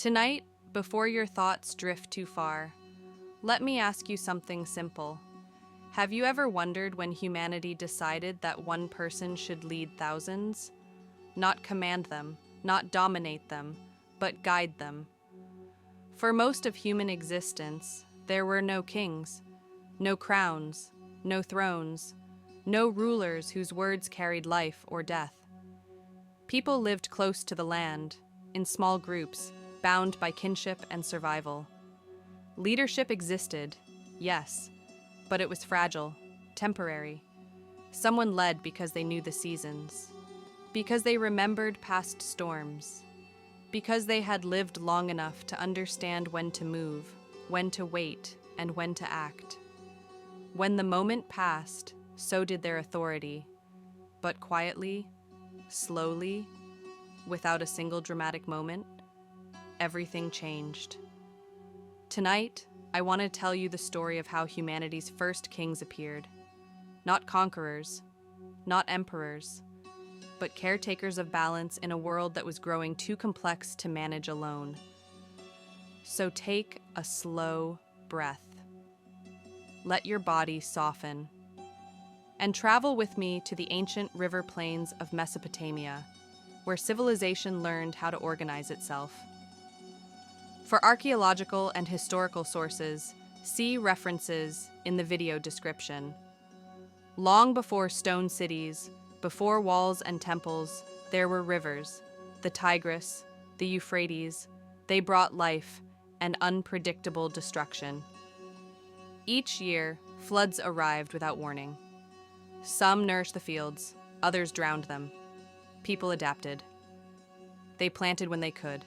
Tonight, before your thoughts drift too far, let me ask you something simple. Have you ever wondered when humanity decided that one person should lead thousands? Not command them, not dominate them, but guide them. For most of human existence, there were no kings, no crowns, no thrones, no rulers whose words carried life or death. People lived close to the land, in small groups, bound by kinship and survival. Leadership existed, yes, but it was fragile, temporary. Someone led because they knew the seasons, because they remembered past storms, because they had lived long enough to understand when to move, when to wait, and when to act. When the moment passed, so did their authority, but quietly, slowly, without a single dramatic moment, everything changed. Tonight, I want to tell you the story of how humanity's first kings appeared. Not conquerors, not emperors, but caretakers of balance in a world that was growing too complex to manage alone. So take a slow breath. Let your body soften. And travel with me to the ancient river plains of Mesopotamia, where civilization learned how to organize itself. For archaeological and historical sources, see references in the video description. Long before stone cities, before walls and temples, there were rivers, the Tigris, the Euphrates. They brought life and unpredictable destruction. Each year, floods arrived without warning. Some nourished the fields, others drowned them. People adapted. They planted when they could,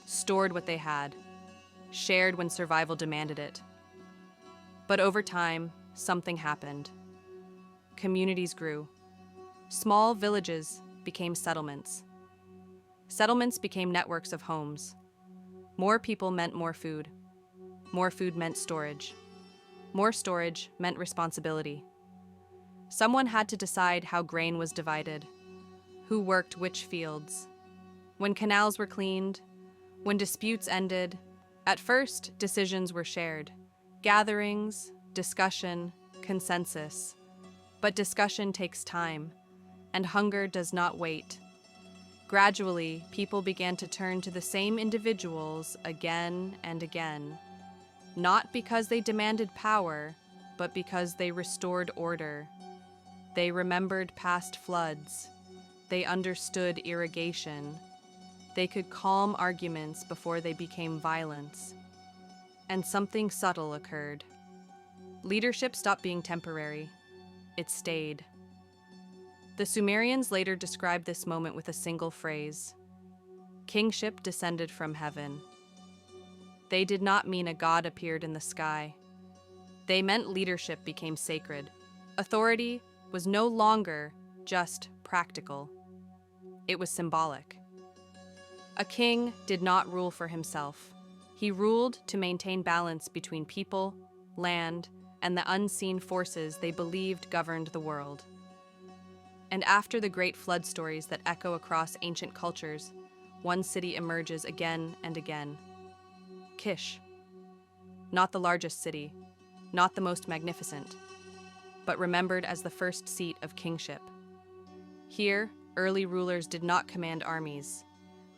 stored what they had, shared when survival demanded it. But over time, something happened. Communities grew. Small villages became settlements. Settlements became networks of homes. More people meant more food. More food meant storage. More storage meant responsibility. Someone had to decide how grain was divided, who worked which fields, when canals were cleaned, when disputes ended. At first, decisions were shared. Gatherings, discussion, consensus. But discussion takes time, and hunger does not wait. Gradually, people began to turn to the same individuals again and again, not because they demanded power, but because they restored order. They remembered past floods. They understood irrigation. They could calm arguments before they became violence. And something subtle occurred. Leadership stopped being temporary. It stayed. The Sumerians later described this moment with a single phrase: kingship descended from heaven. They did not mean a god appeared in the sky. They meant leadership became sacred. Authority was no longer just practical. It was symbolic. A king did not rule for himself. He ruled to maintain balance between people, land, and the unseen forces they believed governed the world. And after the great flood stories that echo across ancient cultures, one city emerges again and again. Kish. Not the largest city, not the most magnificent, but remembered as the first seat of kingship. Here, early rulers did not command armies.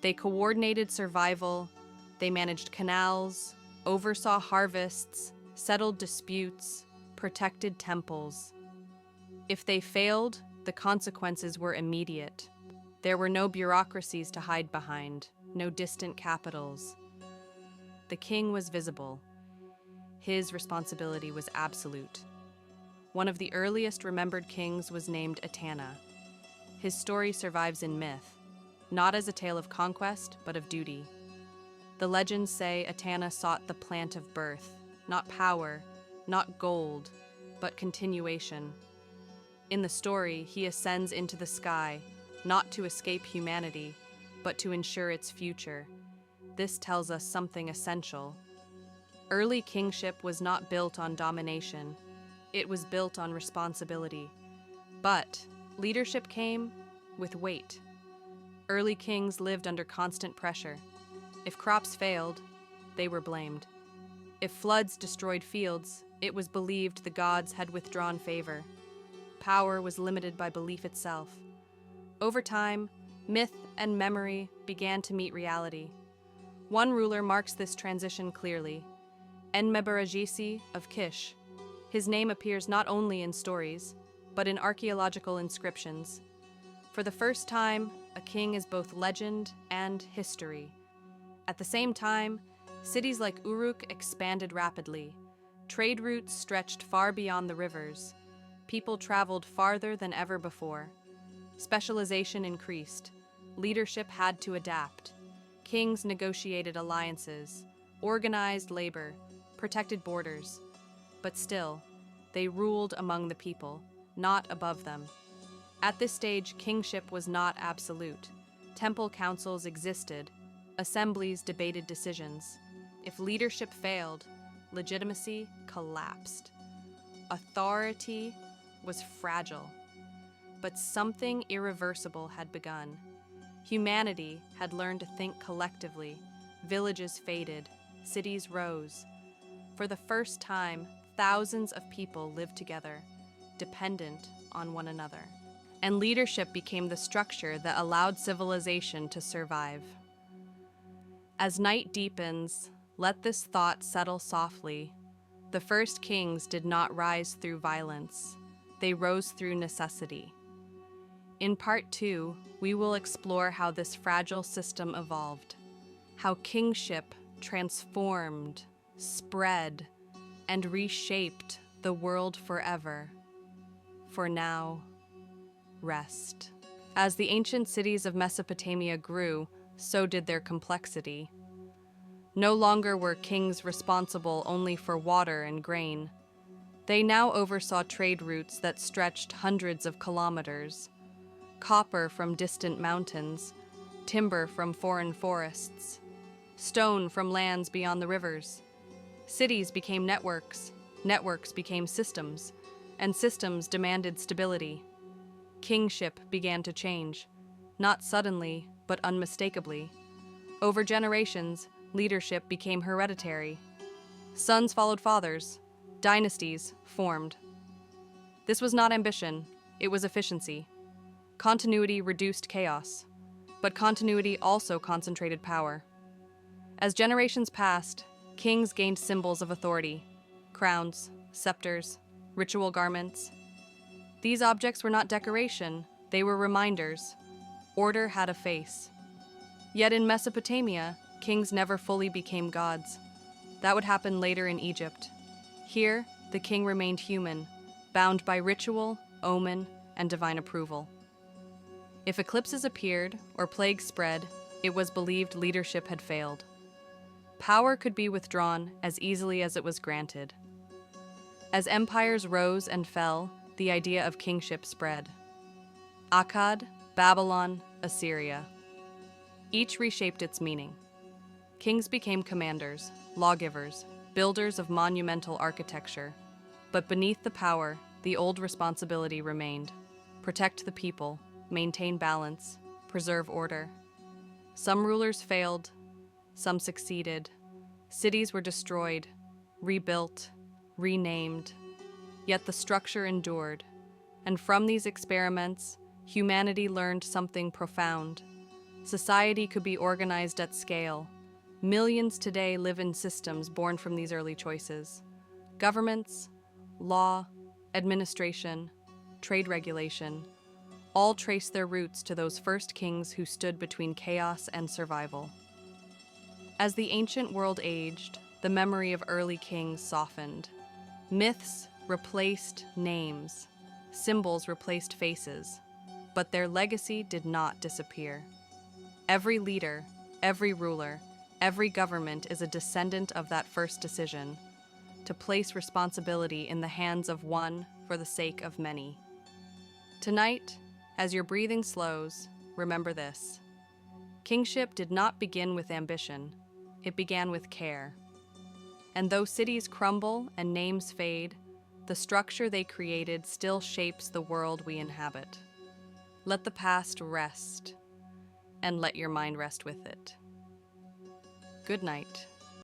They coordinated survival, they managed canals, oversaw harvests, settled disputes, protected temples. If they failed, the consequences were immediate. There were no bureaucracies to hide behind, no distant capitals. The king was visible. His responsibility was absolute. One of the earliest remembered kings was named Etana. His story survives in myth, not as a tale of conquest, but of duty. The legends say Etana sought the plant of birth, not power, not gold, but continuation. In the story, he ascends into the sky, not to escape humanity, but to ensure its future. This tells us something essential. Early kingship was not built on domination. It was built on responsibility. But leadership came with weight. Early kings lived under constant pressure. If crops failed, they were blamed. If floods destroyed fields, it was believed the gods had withdrawn favor. Power was limited by belief itself. Over time, myth and memory began to meet reality. One ruler marks this transition clearly, Enmebaragesi of Kish. His name appears not only in stories, but in archaeological inscriptions. For the first time, a king is both legend and history. At the same time, cities like Uruk expanded rapidly. Trade routes stretched far beyond the rivers. People traveled farther than ever before. Specialization increased. Leadership had to adapt. Kings negotiated alliances, organized labor, protected borders. But still, they ruled among the people, not above them. At this stage, kingship was not absolute. Temple councils existed. Assemblies debated decisions. If leadership failed, legitimacy collapsed. Authority was fragile. But something irreversible had begun. Humanity had learned to think collectively. Villages faded. Cities rose. For the first time, thousands of people lived together, dependent on one another. And leadership became the structure that allowed civilization to survive. As night deepens, let this thought settle softly. The first kings did not rise through violence. They rose through necessity. In Part 2, we will explore how this fragile system evolved, how kingship transformed, spread, and reshaped the world forever. For now, rest. As the ancient cities of Mesopotamia grew, so did their complexity. No longer were kings responsible only for water and grain. They now oversaw trade routes that stretched hundreds of kilometers. Copper from distant mountains, timber from foreign forests, stone from lands beyond the rivers. Cities became networks, networks became systems, and systems demanded stability. Kingship began to change, not suddenly, but unmistakably. Over generations, leadership became hereditary. Sons followed fathers. Dynasties formed. This was not ambition, it was efficiency. Continuity reduced chaos, but continuity also concentrated power. As generations passed, kings gained symbols of authority: crowns, scepters, ritual garments. These objects were not decoration, they were reminders. Order had a face. Yet in Mesopotamia, kings never fully became gods. That would happen later in Egypt. Here, the king remained human, bound by ritual, omen, and divine approval. If eclipses appeared or plagues spread, it was believed leadership had failed. Power could be withdrawn as easily as it was granted. As empires rose and fell, the idea of kingship spread. Akkad, Babylon, Assyria. Each reshaped its meaning. Kings became commanders, lawgivers, builders of monumental architecture. But beneath the power, the old responsibility remained: protect the people, maintain balance, preserve order. Some rulers failed, some succeeded. Cities were destroyed, rebuilt, renamed. Yet the structure endured, and from these experiments, humanity learned something profound. Society could be organized at scale. Millions today live in systems born from these early choices. Governments, law, administration, trade regulation, all trace their roots to those first kings who stood between chaos and survival. As the ancient world aged, the memory of early kings softened. Myths replaced names, symbols replaced faces, but their legacy did not disappear. Every leader, every ruler, every government is a descendant of that first decision: to place responsibility in the hands of one for the sake of many. Tonight, as your breathing slows, remember this: kingship did not begin with ambition, it began with care. And though cities crumble and names fade, the structure they created still shapes the world we inhabit. Let the past rest, and let your mind rest with it. Good night.